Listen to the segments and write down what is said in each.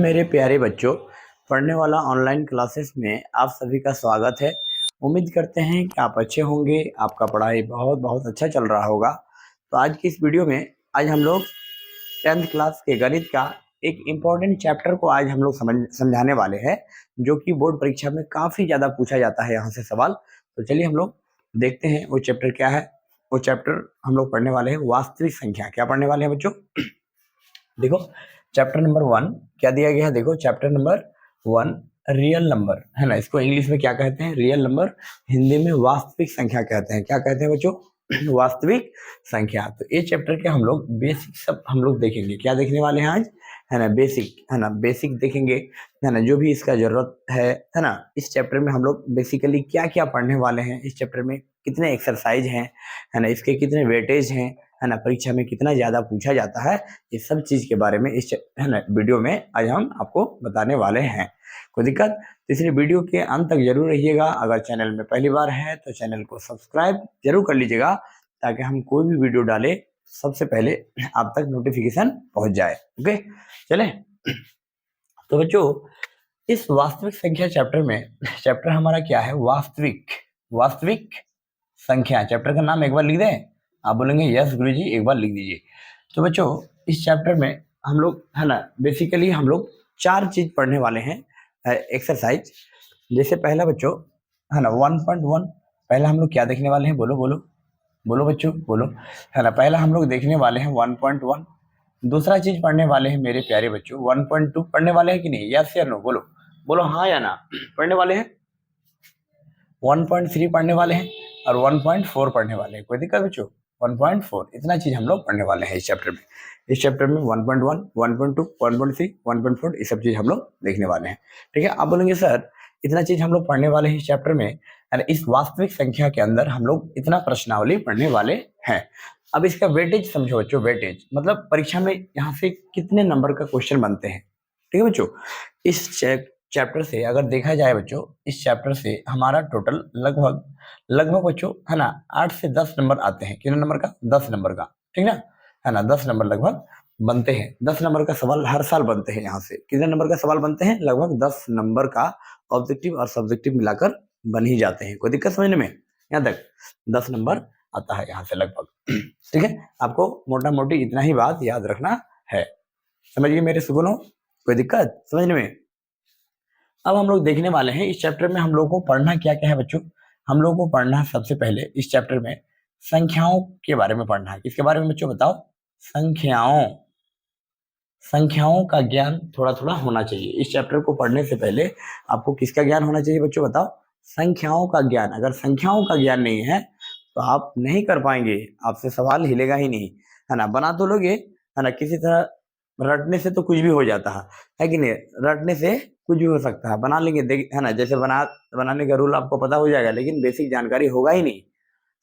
मेरे प्यारे बच्चों, पढ़ने वाला ऑनलाइन क्लासेस में आप सभी का स्वागत है। उम्मीद करते हैं कि आप अच्छे होंगे, आपका पढ़ाई बहुत बहुत अच्छा चल रहा होगा। तो आज की इस वीडियो में आज हम लोग 10th क्लास के गणित का एक इम्पॉर्टेंट चैप्टर को आज हम लोग समझाने वाले हैं, जो कि बोर्ड परीक्षा में काफ़ी ज़्यादा पूछा जाता है यहाँ से सवाल। तो चलिए हम लोग देखते हैं वो चैप्टर क्या है। वो चैप्टर हम लोग पढ़ने वाले हैं वास्तविक संख्या। क्या पढ़ने वाले हैं बच्चों? देखो चैप्टर नंबर 1 क्या दिया गया है। देखो चैप्टर नंबर 1 रियल नंबर है ना, इसको इंग्लिश में क्या कहते हैं? Real number. हिंदी में वास्तविक संख्या कहते हैं। क्या कहते हैं बच्चों? वास्तविक संख्या। तो ये चैप्टर के हम लोग बेसिक सब हम लोग देखेंगे। क्या देखने वाले हैं आज? है ना बेसिक, है ना बेसिक देखेंगे, है ना जो भी इसका जरूरत है ना। इस चैप्टर में हम लोग बेसिकली क्या क्या पढ़ने वाले हैं, इस चैप्टर में कितने एक्सरसाइज हैं, है ना इसके कितने वेटेज हैं, है ना परीक्षा में कितना ज्यादा पूछा जाता है, इस सब चीज के बारे में इस है ना वीडियो में आज हम आपको बताने वाले हैं। कोई दिक्कत? तो इसलिए वीडियो के अंत तक जरूर रहिएगा। अगर चैनल में पहली बार है तो चैनल को सब्सक्राइब जरूर कर लीजिएगा, ताकि हम कोई भी वीडियो डाले सबसे पहले आप तक नोटिफिकेशन पहुंच जाए। ओके चले। तो बच्चों इस वास्तविक संख्या चैप्टर में, चैप्टर हमारा क्या है? वास्तविक। वास्तविक संख्या चैप्टर का नाम एक बार लिख दें। आप बोलेंगे यस गुरुजी, एक बार लिख दीजिए। तो बच्चों इस चैप्टर में हम लोग है ना बेसिकली हम लोग 4 चीज पढ़ने वाले हैं एक्सरसाइज। जैसे पहला बच्चों है ना 1.1, पहला हम लोग क्या देखने वाले हैं? बोलो बोलो बोलो बच्चों बोलो, है ना। पहला हम लोग देखने वाले हैं 1.1। दूसरा चीज पढ़ने वाले हैं मेरे प्यारे बच्चों 1.2। पढ़ने वाले हैं कि नहीं? यस या नो? बोलो बोलो हाँ या ना। पढ़ने वाले हैं। 1.3 पढ़ने वाले हैं और 1.4 पढ़ने वाले हैं। कोई दिक्कत बच्चों? 1.4 इतना चीज हम लोग पढ़ने वाले हैं इस चैप्टर में। इस चैप्टर में 1.1, 1.2, 1.3, 1.4 ये सब चीज हम लोग देखने वाले हैं। ठीक है। आप बोलेंगे सर इतना चीज हम लोग पढ़ने वाले हैं इस चैप्टर में, और इस वास्तविक संख्या के अंदर हम लोग इतना प्रश्नावली पढ़ने वाले हैं। अब इसका वेटेज समझो बच्चों। वेटेज मतलब परीक्षा में यहाँ से कितने नंबर का क्वेश्चन बनते हैं। ठीक है बच्चों। इस चैप्टर से अगर देखा जाए बच्चों, इस चैप्टर से हमारा टोटल लगभग बच्चों है ना 8 से 10 नंबर आते हैं। कितने नंबर का? 10 नंबर का। ठीक ना, है ना 10 नंबर लगभग बनते हैं। 10 नंबर का सवाल हर साल बनते हैं। यहाँ से कितने नंबर का सवाल बनते हैं? लगभग 10 नंबर का ऑब्जेक्टिव और सब्जेक्टिव मिलाकर बन ही जाते हैं। कोई दिक्कत समझने में? यहाँ तक 10 नंबर आता है यहाँ से लगभग। ठीक है, आपको मोटा मोटी इतना ही बात याद रखना है। समझिए मेरे सुगुनों, कोई दिक्कत समझने में? अब हम लोग देखने वाले हैं इस चैप्टर में हम लोग को पढ़ना क्या क्या है बच्चों। हम लोग को पढ़ना है सबसे पहले इस चैप्टर में संख्याओं के बारे में पढ़ना है। किसके बारे में बच्चों बताओ? संख्याओं। संख्याओं का ज्ञान थोड़ा थोड़ा होना चाहिए। इस चैप्टर को पढ़ने से पहले आपको किसका ज्ञान होना चाहिए बच्चों बताओ? संख्याओं का ज्ञान। अगर संख्याओं का ज्ञान नहीं है तो आप नहीं कर पाएंगे, आपसे सवाल हिलेगा ही नहीं, है ना। बना तो लोगे, है ना, किसी तरह रटने से तो कुछ भी हो जाता है कि नहीं? रटने से कुछ भी हो सकता है। बना लेंगे देख, है ना, जैसे बनाने का रूल आपको पता हो जाएगा, लेकिन बेसिक जानकारी होगा ही नहीं।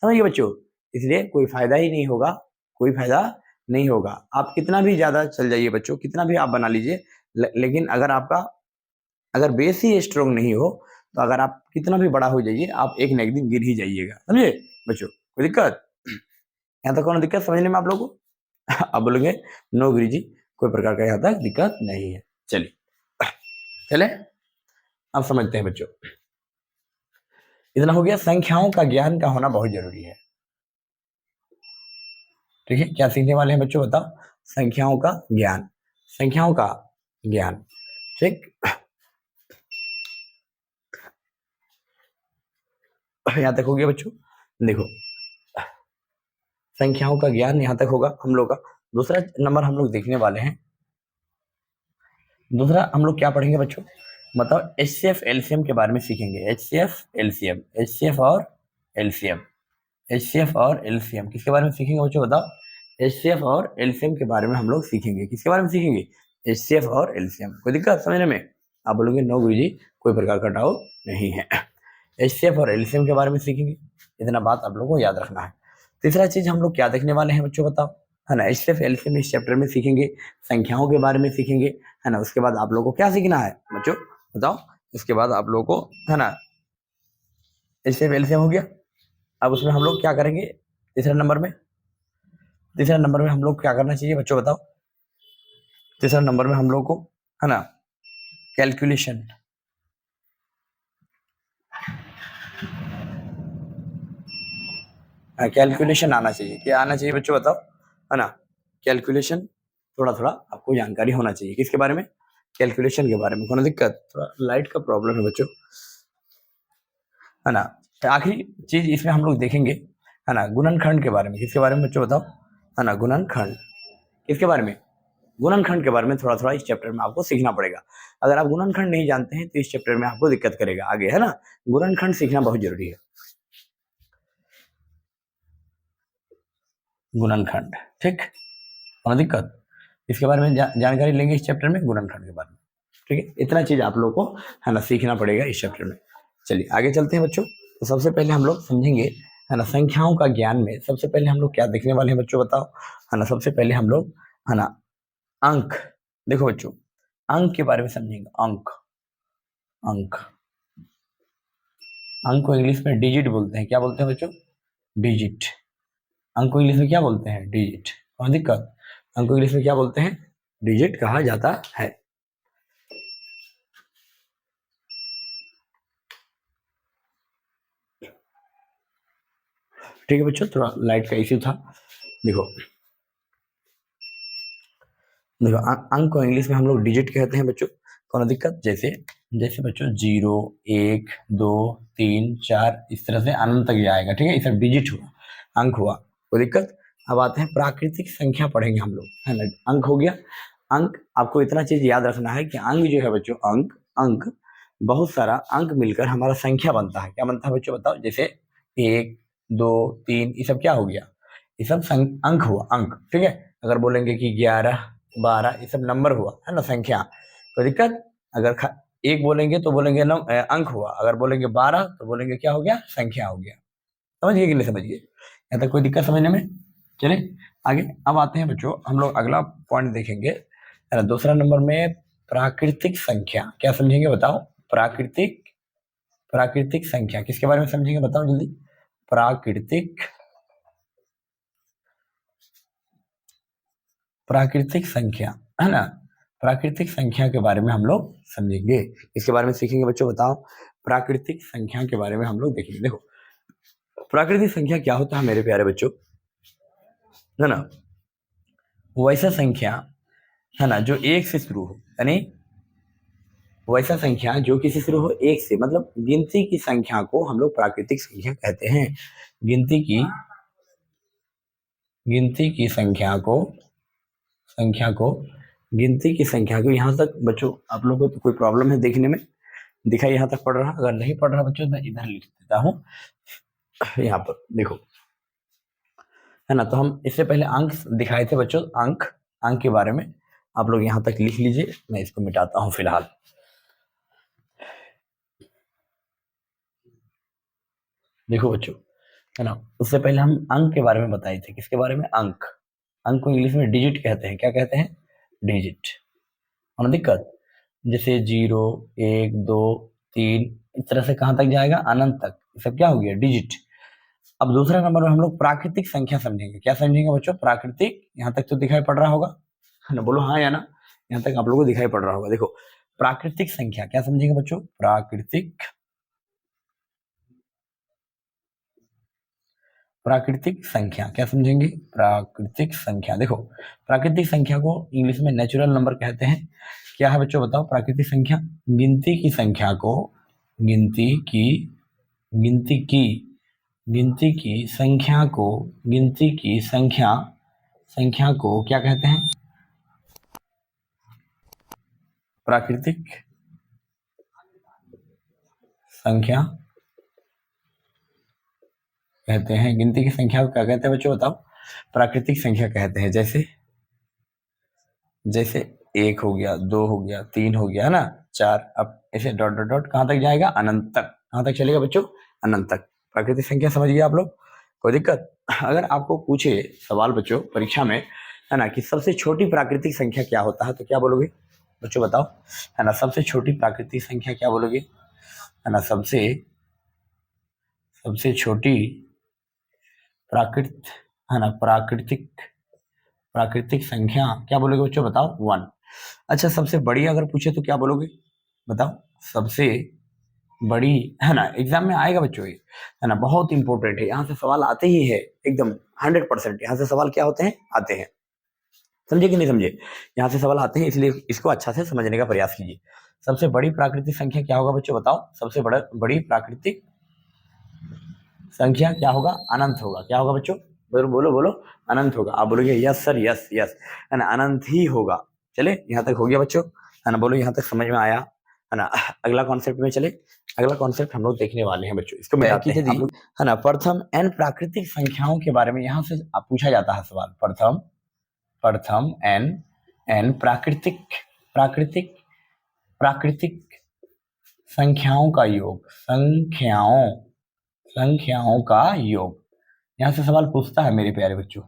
समझिए बच्चों, इसलिए कोई फायदा ही नहीं होगा, कोई फायदा नहीं होगा। आप कितना भी ज्यादा चल जाइए बच्चों, कितना भी आप बना लीजिए, लेकिन अगर आपका अगर बेस ही स्ट्रोंग नहीं हो, तो अगर आप कितना भी बड़ा हो जाइए, आप एक न एक दिन गिर ही जाइएगा। समझे बच्चों? कोई दिक्कत? यहाँ तक कोनो दिक्कत समझने में आप लोगों को? अब बोलेंगे नो गुरु जी, कोई प्रकार का यहाँ तक दिक्कत नहीं है। चलिए चले, अब समझते हैं बच्चों। इतना हो गया, संख्याओं का ज्ञान का होना बहुत जरूरी है। ठीक है, क्या सीखने वाले हैं बच्चों बताओ? संख्याओं का ज्ञान। संख्याओं का ज्ञान। ठीक, यहाँ तक हो गया बच्चों। देखो संख्याओं का ज्ञान यहाँ तक होगा हम लोग का। दूसरा नंबर हम लोग देखने वाले हैं। दूसरा हम लोग क्या पढ़ेंगे बच्चों बताओ? HCF LCM के बारे में सीखेंगे। HCF LCM, HCF और LCM, HCF और LCM किसके बारे में सीखेंगे बच्चों बताओ? HCF और LCM के बारे में हम लोग सीखेंगे। किसके बारे में सीखेंगे? HCF और LCM। कोई दिक्कत समझने में? आप बोलोगे नो गुरुजी, कोई प्रकार का डाउट नहीं है। HCF और LCM के बारे में सीखेंगे, इतना बात आप लोगों को याद रखना है। तीसरा चीज हम लोग क्या देखने वाले हैं बच्चों बताओ? है ना HCF LCM इस चैप्टर में सीखेंगे, संख्याओं के बारे में सीखेंगे, है ना। उसके बाद आप लोगों को क्या सीखना है बच्चों बताओ? इसके बाद आप लोगों को है ना HCF LCM हो गया। अब उसमें हम लोग क्या करेंगे? तीसरे नंबर में हम लोग क्या करना चाहिए बच्चों बताओ? तीसरा नंबर में हम लोग को है ना कैलकुलेशन, कैलकुलेशन आना चाहिए। क्या आना चाहिए बच्चों बताओ, है ना? कैलकुलेशन थोड़ा थोड़ा आपको जानकारी होना चाहिए। किसके बारे में? कैलकुलेशन के बारे में। कोई दिक्कत? थोड़ा लाइट का प्रॉब्लम है बच्चों, है ना? आखिरी चीज इसमें हम लोग देखेंगे, है ना, गुणनखंड के बारे में। किसके बारे में बच्चों बताओ, है ना? गुणनखंड। किसके बारे में? गुणनखंड के बारे में थोड़ा थोड़ा इस चैप्टर में आपको सीखना पड़ेगा। अगर आप गुणनखंड नहीं जानते हैं तो इस चैप्टर में आपको दिक्कत करेगा आगे, है ना? गुणनखंड सीखना बहुत जरूरी है। गुणनखंड, ठीक, कोई दिक्कत? इसके बारे में जानकारी लेंगे इस चैप्टर में, गुणनखंड के बारे में। ठीक है, इतना चीज आप लोगों को, है ना, सीखना पड़ेगा इस चैप्टर में। चलिए आगे चलते हैं बच्चों। तो सबसे पहले हम लोग समझेंगे, है ना, संख्याओं का ज्ञान में सबसे पहले हम लोग क्या देखने वाले हैं बच्चों बताओ, है ना? सबसे पहले हम लोग, है ना, अंक। देखो बच्चों, अंक के बारे में समझेंगे। अंक, अंक, अंक को इंग्लिश में डिजिट बोलते हैं। क्या बोलते हैं बच्चों? डिजिट। अंक को इंग्लिश में क्या बोलते हैं? डिजिट। कोई दिक्कत? अंक को इंग्लिश में क्या बोलते हैं? डिजिट कहा जाता है। ठीक है बच्चों, थोड़ा लाइट का इश्यू था। देखो देखो, अंक को इंग्लिश में हम लोग डिजिट कहते हैं बच्चों। कौन दिक्कत? जैसे जैसे बच्चों 0, 1, 2, 3, 4, इस तरह से अनंत तक जाएगा। ठीक है, ये सब डिजिट हुआ, अंक हुआ। कोई दिक्कत? अब आते हैं प्राकृतिक संख्या पढ़ेंगे हम लोग, है ना? अंक हो गया। अंक, आपको इतना चीज याद रखना है कि अंक जो है बच्चों, अंक, अंक, बहुत सारा अंक मिलकर हमारा संख्या बनता है। क्या बनता है बच्चों बताओ? जैसे 1, 2, 3, ये सब क्या हो गया? ये सब अंक हुआ, अंक। ठीक है, अगर बोलेंगे कि 11, 12, ये सब नंबर हुआ, है ना, संख्या। कोई दिक्कत? अगर एक बोलेंगे तो बोलेंगे अंक हुआ, अगर बोलेंगे 12 तो बोलेंगे क्या हो गया? संख्या हो गया। समझिए कि नहीं समझिए? यहाँ तक कोई दिक्कत समझने में? चले आगे। अब आते हैं बच्चों, हम लोग अगला पॉइंट देखेंगे, है ना, दूसरा नंबर में प्राकृतिक संख्या। क्या समझेंगे बताओ? प्राकृतिक, प्राकृतिक संख्या किसके बारे में समझेंगे बताओ जल्दी? प्राकृतिक, प्राकृतिक संख्या, है ना? प्राकृतिक संख्या के बारे में हम लोग समझेंगे। इसके बारे में सीखेंगे बच्चों बताओ। प्राकृतिक संख्या के बारे में हम लोग देखेंगे। देखो, प्राकृतिक संख्या क्या होता है मेरे प्यारे बच्चों, है ना? वैसा संख्या, है ना, जो एक से शुरू हो, यानी वैसा संख्या जो किसी शुरू हो एक से, मतलब गिनती की संख्या को हम लोग प्राकृतिक संख्या कहते हैं। गिनती की, गिनती की संख्या को, संख्या को, गिनती की संख्या को, यहाँ तक बच्चों आप लोगों को तो कोई प्रॉब्लम है देखने में? दिखाई यहाँ तक पढ़ रहा? अगर नहीं पढ़ रहा बच्चों, मैं इधर लिख देता हूँ, यहाँ पर देखो, है ना? तो हम इससे पहले अंक दिखाए थे बच्चों, अंक, अंक के बारे में आप लोग यहाँ तक लिख लीजिए। मैं इसको मिटाता हूँ फिलहाल। देखो बच्चों, है ना, उससे पहले हम अंक के बारे में बताए थे। किसके बारे में? अंक। अंक को इंग्लिश में डिजिट कहते हैं। क्या कहते हैं? डिजिट। और दिक्कत, जैसे 0, 1, 2, 3, इस तरह से कहां तक जाएगा? अनंत तक। ये सब क्या हो गया? डिजिट। अब दूसरा नंबर में हम लोग प्राकृतिक संख्या समझेंगे। क्या समझेंगे बच्चों? प्राकृतिक। यहाँ तक तो दिखाई पड़ रहा होगा, है ना? बोलो हाँ या ना, यहाँ तक आप लोगों को दिखाई पड़ रहा होगा। देखो, प्राकृतिक संख्या क्या समझेंगे बच्चों? प्राकृतिक, प्राकृतिक संख्या क्या समझेंगे? प्राकृतिक संख्या। देखो, प्राकृतिक संख्या को इंग्लिश में नेचुरल नंबर कहते हैं। क्या है बच्चों बताओ? प्राकृतिक संख्या गिनती की संख्या को, गिनती की, गिनती की, गिनती की संख्या को, गिनती की संख्या, संख्या को क्या कहते हैं? प्राकृतिक संख्या कहते हैं। गिनती की संख्या को क्या कहते हैं बच्चों बताओ? प्राकृतिक संख्या कहते हैं। जैसे जैसे 1 हो गया, 2 हो गया, 3 हो गया, है ना, 4, अब ऐसे डॉट डॉट डॉट कहां तक जाएगा? अनंत तक। कहां तक चलेगा बच्चों? अनंत तक। प्राकृतिक संख्या समझ गए आप लोग? कोई दिक्कत? अगर आपको पूछे सवाल बच्चों परीक्षा में, है ना, कि सबसे छोटी प्राकृतिक संख्या क्या होता है, तो क्या बोलोगे बच्चों बताओ? है ना, सबसे छोटी प्राकृतिक संख्या क्या बोलोगे? है ना, सबसे, सबसे छोटी प्राकृत, है ना, प्राकृतिक, प्राकृतिक संख्या क्या बोलोगे बच्चों बताओ? 1। अच्छा, सबसे बड़ी अगर पूछे तो क्या बोलोगे? बताओ सबसे बड़ी, है ना, एग्जाम में आएगा बच्चों ये, है ना, बहुत इंपॉर्टेंट है, यहाँ से सवाल आते ही है एकदम 100%। यहाँ से सवाल क्या होते हैं, आते हैं, समझे कि नहीं समझे, यहाँ से सवाल आते हैं, इसलिए इसको अच्छा से समझने का प्रयास कीजिए। सबसे बड़ी प्राकृतिक संख्या क्या होगा बच्चों, बताओ सबसे बड़ी प्राकृतिक संख्या क्या होगा, अनंत होगा। क्या होगा बच्चों, बोलो बोलो बोलो, अनंत होगा। आप बोलोगे यस सर, यस यस, है ना, अनंत ही होगा। चले यहाँ तक हो गया बच्चों, है ना, बोलो यहाँ तक समझ में आया, है ना। अगला कॉन्सेप्ट में चले, अगला कॉन्सेप्ट हम लोग देखने वाले हैं बच्चों, इसको मिटाते हैं, है ना। प्रथम एन प्राकृतिक संख्याओं के बारे में यहाँ से पूछा जाता है सवाल। प्रथम एन प्राकृतिक प्राकृतिक प्राकृतिक संख्याओं का योग, संख्याओं का योग, यहाँ से सवाल पूछता है मेरे प्यारे बच्चों,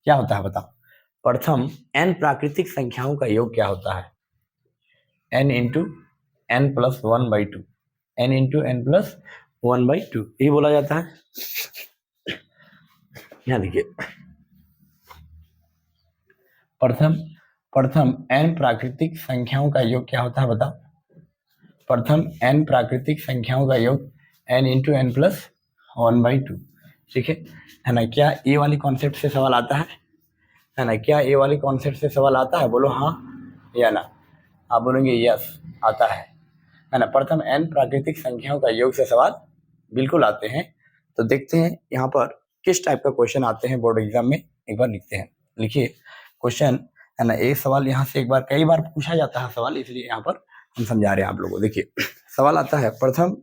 क्या होता है बताओ। प्रथम एन प्राकृतिक संख्याओं का योग क्या होता है, n into n plus 1/2, n into n plus 1/2, यही बोला जाता है। यहाँ देखिए, प्रथम एन प्राकृतिक संख्याओं का योग क्या होता है बताओ। प्रथम एन प्राकृतिक संख्याओं का योग n इंटू एन प्लस 1/2, ठीक है ना। क्या ए वाली कॉन्सेप्ट से सवाल आता है ना, क्या ए वाली कॉन्सेप्ट से सवाल आता है, बोलो हाँ या ना। आप बोलेंगे यस आता है ना। प्रथम एन प्राकृतिक संख्याओं का योग से सवाल बिल्कुल आते हैं। तो देखते हैं यहाँ पर किस टाइप का क्वेश्चन आते हैं बोर्ड एग्जाम में, एक बार लिखते हैं। लिखिए क्वेश्चन, है ना, एक सवाल यहाँ से कई बार पूछा जाता है सवाल, इसलिए यहाँ पर हम समझा रहे हैं आप लोगों को। देखिए सवाल आता है, प्रथम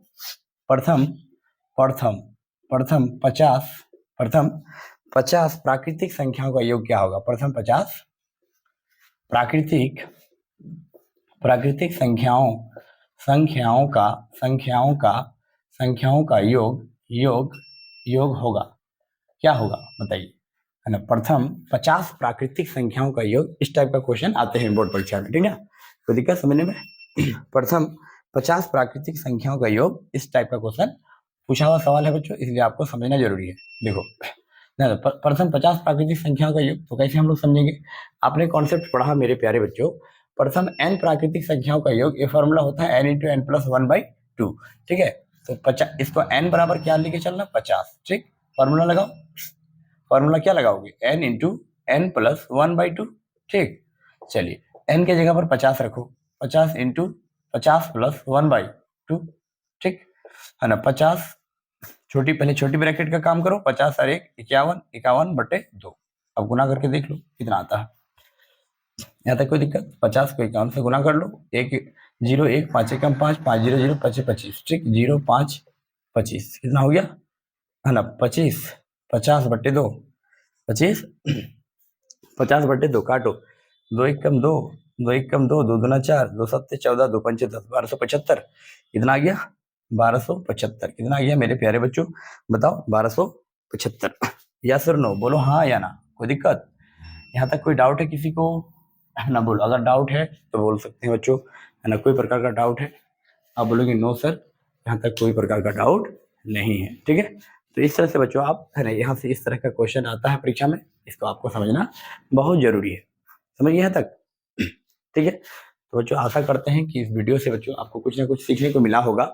50 प्राकृतिक संख्याओं का योग क्या होगा। प्रथम 50 प्राकृतिक संख्याओं का योग होगा, क्या होगा बताइए, है ना। प्रथम 50 प्राकृतिक संख्याओं का योग, इस टाइप का क्वेश्चन आते हैं बोर्ड परीक्षा में, ठीक है। कोई दिक्कत समझने में। प्रथम 50 प्राकृतिक संख्याओं का योग, इस टाइप का क्वेश्चन पूछा हुआ सवाल है बच्चों, इसलिए आपको समझना जरूरी है। देखो प्रथम 50 प्राकृतिक संख्याओं का योग, तो कैसे हम लोग समझेंगे। आपने कॉन्सेप्ट पढ़ा मेरे प्यारे बच्चों, प्रथम n प्राकृतिक संख्याओं का योग, ये फॉर्मूला होता है n इंटू एन प्लस 1/2, ठीक है। तो 50, इसको n बराबर क्या लेके चलना, 50, ठीक। फॉर्मूला लगाओ, फॉर्मूला क्या लगाओगे, n इंटू एन प्लस 1/2, ठीक। चलिए n के जगह पर 50 रखो, 50 इंटू 50 प्लस 1/2, ठीक है ना। 50 पहले छोटी ब्रैकेट का काम करो, 50 और 1 51, 51/2, अब गुना करके देख लो कितना आता है। यहाँ तक कोई दिक्कत, 50 को 51 से गुना कर लो, 1 0 1 5 1 5 5 0 0 25 25, ठीक, 0 5 25, कितना हो गया, है ना, 25 50/2, 25 50/2 काटो, 2 1 कम 2, 2 1 कम 2, 2 दूना 4, 2 7 14, 2 5 10, 1275, कितना आ गया, 1275, कितना आ गया मेरे प्यारे बच्चों, बताओ 1275, यस और नो, बोलो हाँ या ना, कोई दिक्कत। यहाँ तक कोई डाउट है किसी को, है ना, बोलो, अगर डाउट है तो बोल सकते हैं बच्चों, है ना। कोई प्रकार का डाउट है, आप बोलोगे नो सर, यहाँ तक कोई प्रकार का डाउट नहीं है, ठीक है। तो इस तरह से बच्चों आप, है ना, यहाँ से इस तरह का क्वेश्चन आता है परीक्षा में, इसको आपको समझना बहुत जरूरी है, समझिए यहाँ तक, ठीक है। तो बच्चों आशा करते हैं कि इस वीडियो से बच्चों आपको कुछ ना कुछ सीखने को मिला होगा,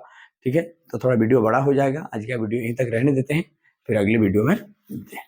ठीक है। तो थोड़ा वीडियो बड़ा हो जाएगा, आज का वीडियो यहीं तक रहने देते हैं, फिर अगली वीडियो में मिलते हैं।